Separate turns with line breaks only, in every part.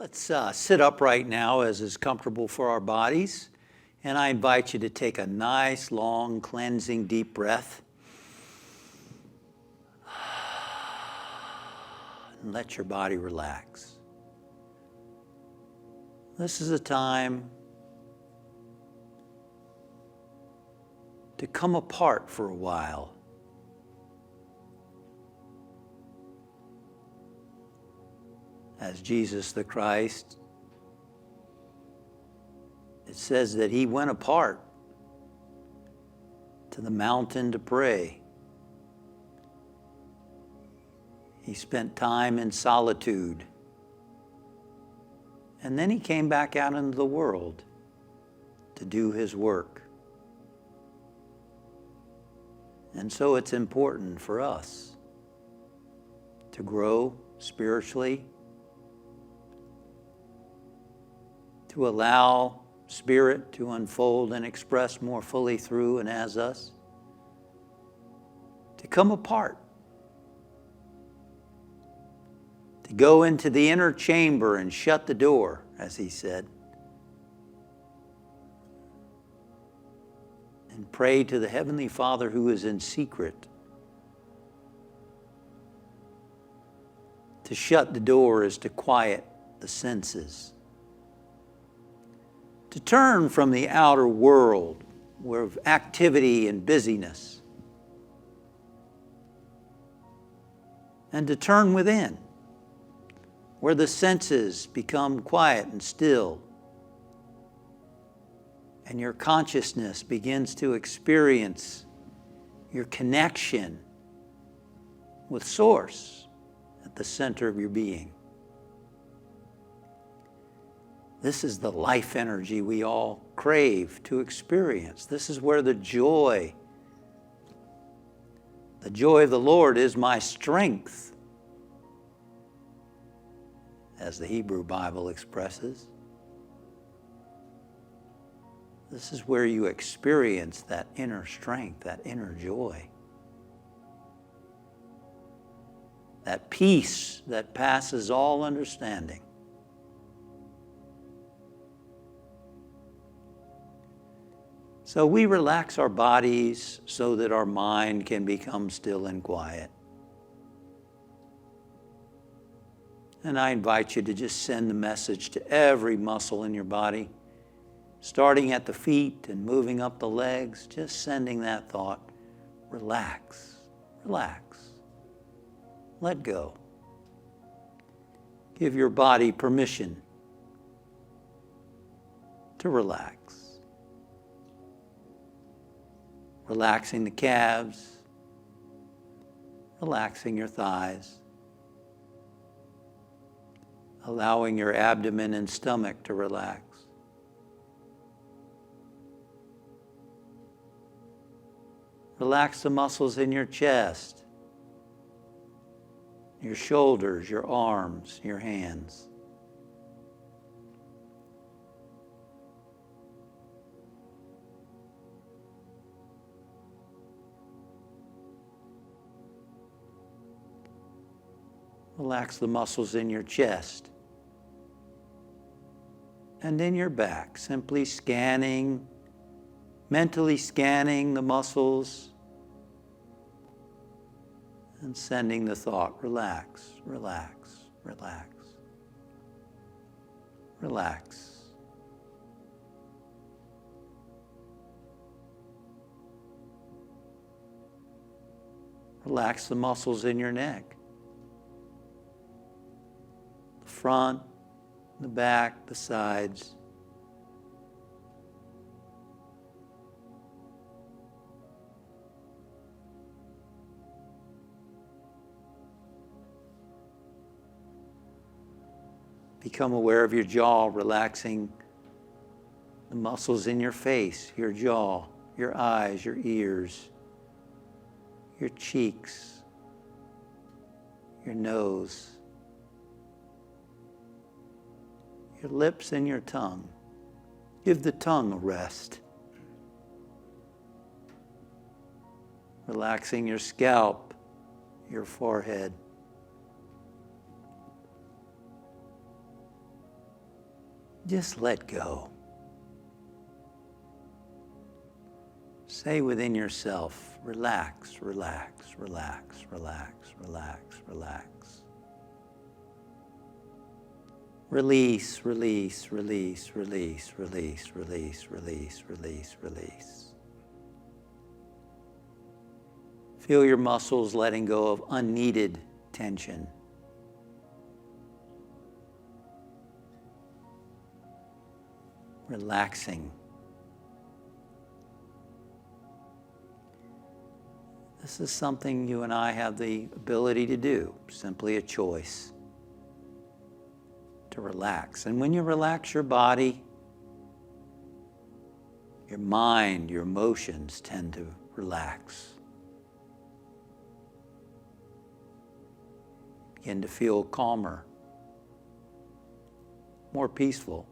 Let's sit up right now as is comfortable for our bodies. And I invite you to take a nice, long, cleansing, deep breath. And let your body relax. This is a time to come apart for a while. As Jesus the Christ, it says that he went apart to the mountain to pray. He spent time in solitude. And then he came back out into the world to do his work. And so it's important for us to grow spiritually, to allow Spirit to unfold and express more fully through and as us, to come apart, to go into the inner chamber and shut the door, as he said, and pray to the Heavenly Father who is in secret. To shut the door is to quiet the senses. To turn from the outer world of activity and busyness, and to turn within, where the senses become quiet and still, and your consciousness begins to experience your connection with Source at the center of your being. This is the life energy we all crave to experience. This is where the joy of the Lord is my strength, as the Hebrew Bible expresses. This is where you experience that inner strength, that inner joy, that peace that passes all understanding. So we relax our bodies so that our mind can become still and quiet. And I invite you to just send the message to every muscle in your body, starting at the feet and moving up the legs, just sending that thought, relax, relax, let go. Give your body permission to relax. Relaxing the calves, relaxing your thighs, allowing your abdomen and stomach to relax. Relax the muscles in your chest, your shoulders, your arms, your hands. Relax the muscles in your chest and in your back, simply scanning, mentally scanning the muscles and sending the thought, relax, relax, relax, relax. Relax the muscles in your neck. Front, the back, the sides. Become aware of your jaw, relaxing the muscles in your face, your jaw, your eyes, your ears, your cheeks, your nose, your lips and your tongue. Give the tongue a rest. Relaxing your scalp, your forehead. Just let go. Say within yourself, relax, relax, relax, relax, relax, relax. Release, release, release, release, release, release, release, release, release. Feel your muscles letting go of unneeded tension. Relaxing. This is something you and I have the ability to do, simply a choice to relax. And when you relax your body, your mind, your emotions tend to relax. Begin to feel calmer, more peaceful.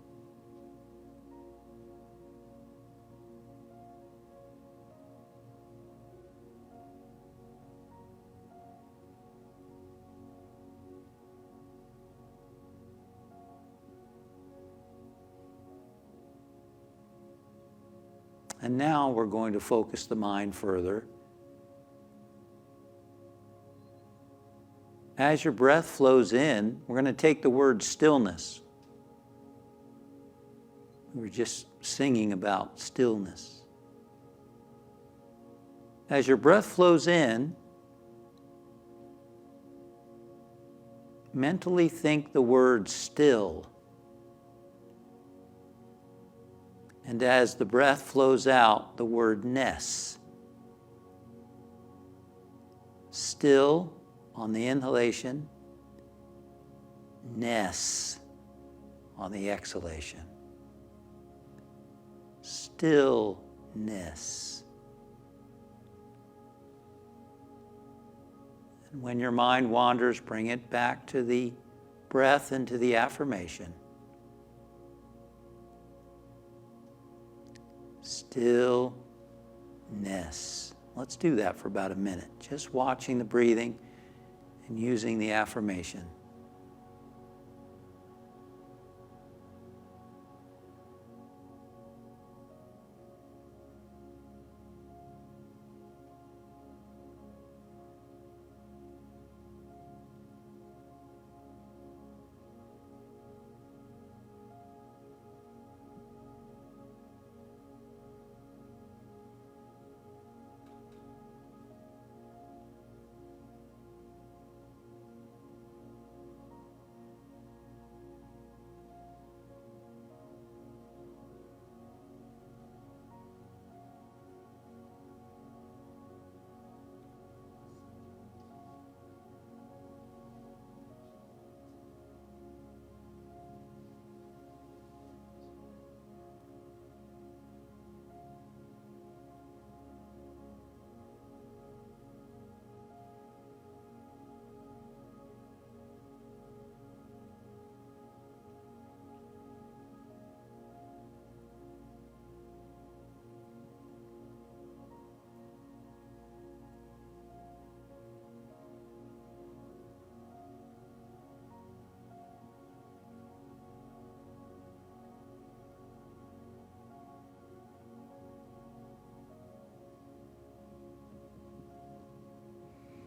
And now we're going to focus the mind further. As your breath flows in, we're going to take the word stillness. We were just singing about stillness. As your breath flows in, mentally think the word still. And as the breath flows out, the word ness. Still on the inhalation, ness on the exhalation. Stillness. And when your mind wanders, bring it back to the breath and to the affirmation. Stillness. Let's do that for about a minute. Just watching the breathing and using the affirmation.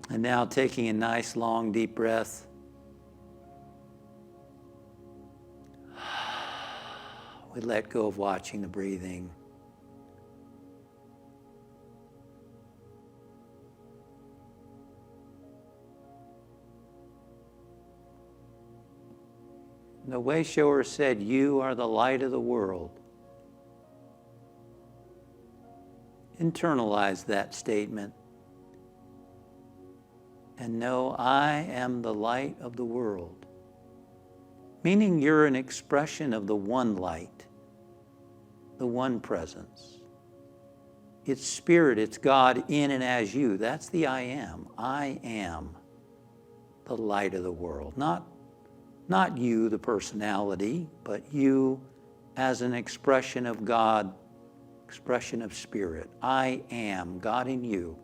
And now taking a nice, long, deep breath. We let go of watching the breathing. The way shower said, "You are the light of the world." Internalize that statement. And know, I am the light of the world. Meaning you're an expression of the one light, the one presence. It's spirit, it's God in and as you. That's the I am. I am the light of the world. Not you, the personality, but you as an expression of God, expression of spirit. I am God in you.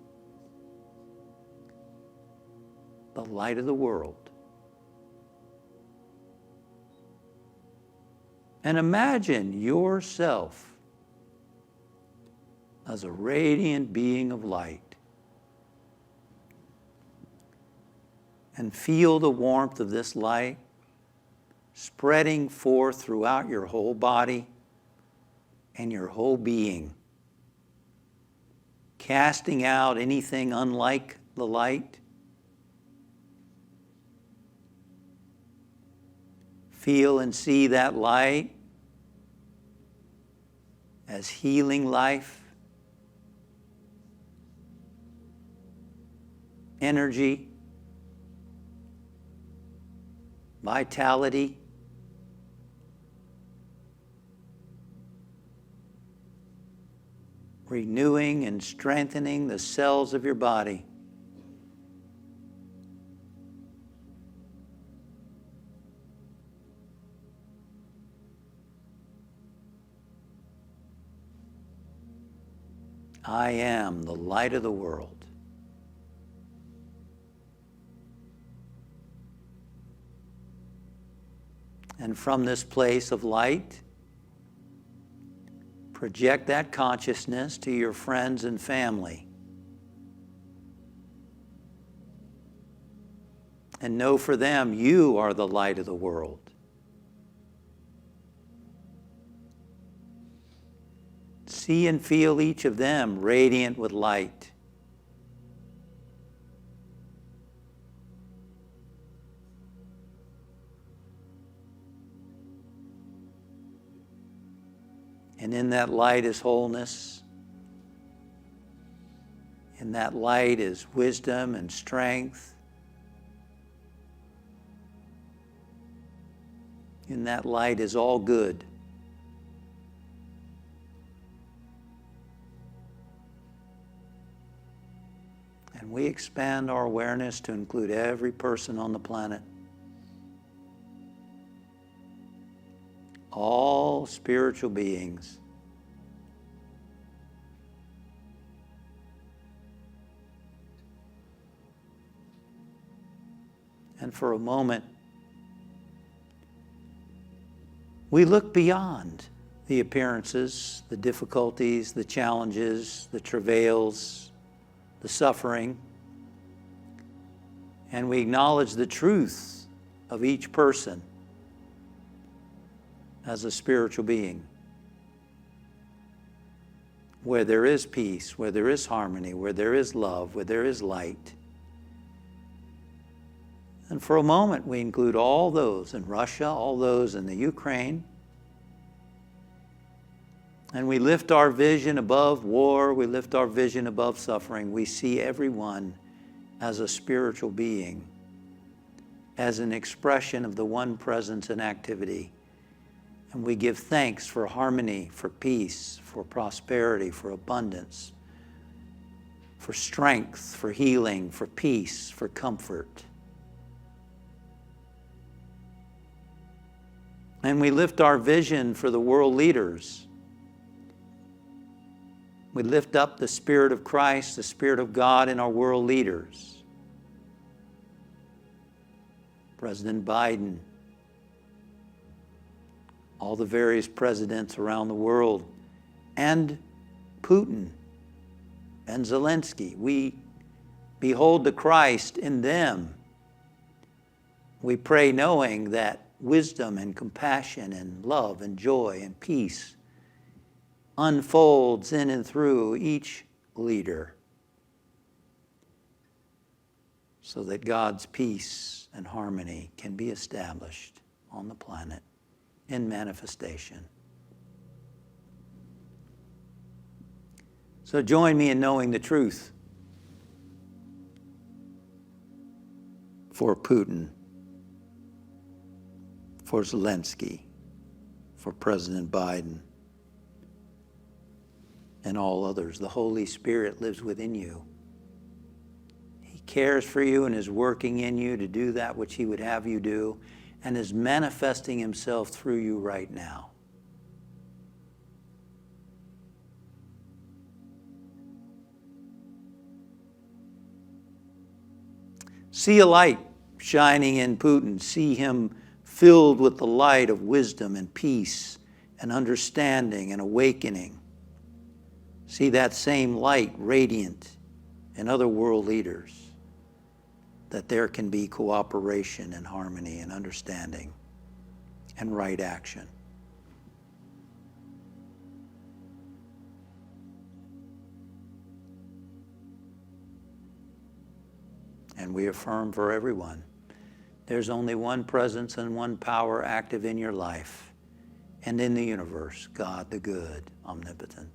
The light of the world. And imagine yourself as a radiant being of light. And feel the warmth of this light spreading forth throughout your whole body and your whole being, casting out anything unlike the light. Feel and see that light as healing life, energy, vitality, renewing and strengthening the cells of your body. I am the light of the world. And from this place of light, project that consciousness to your friends and family. And know for them, you are the light of the world. See and feel each of them radiant with light. And in that light is wholeness. In that light is wisdom and strength. In that light is all good. And we expand our awareness to include every person on the planet. All spiritual beings. And for a moment, we look beyond the appearances, the difficulties, the challenges, the travails, the suffering, and we acknowledge the truth of each person as a spiritual being, where there is peace, where there is harmony, where there is love, where there is light. And for a moment, we include all those in Russia, all those in the Ukraine, and we lift our vision above war, we lift our vision above suffering. We see everyone as a spiritual being, as an expression of the one presence and activity. And we give thanks for harmony, for peace, for prosperity, for abundance, for strength, for healing, for peace, for comfort. And we lift our vision for the world leaders. We lift up the Spirit of Christ, the Spirit of God in our world leaders. President Biden, all the various presidents around the world, and Putin and Zelensky. We behold the Christ in them. We pray knowing that wisdom and compassion and love and joy and peace unfolds in and through each leader, so that God's peace and harmony can be established on the planet in manifestation. So join me in knowing the truth for Putin, for Zelensky, for President Biden, and all others. The Holy Spirit lives within you. He cares for you and is working in you to do that which He would have you do, and is manifesting Himself through you right now. See a light shining in Putin. See him filled with the light of wisdom and peace and understanding and awakening. See that same light radiant in other world leaders, that there can be cooperation and harmony and understanding and right action. And we affirm for everyone, there's only one presence and one power active in your life and in the universe, God the good, omnipotent.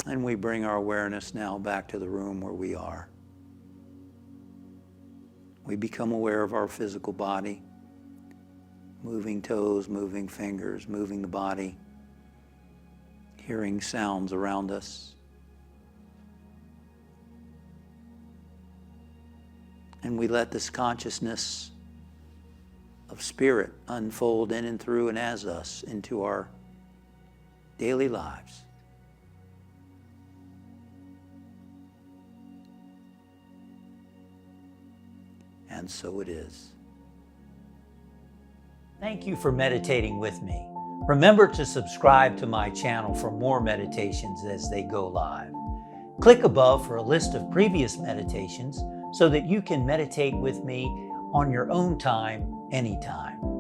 And we bring our awareness now back to the room where we are. We become aware of our physical body, moving toes, moving fingers, moving the body, hearing sounds around us. And we let this consciousness of spirit unfold in and through and as us into our daily lives. And so it is. Thank you for meditating with me. Remember to subscribe to my channel for more meditations as they go live. Click above for a list of previous meditations so that you can meditate with me on your own time, anytime.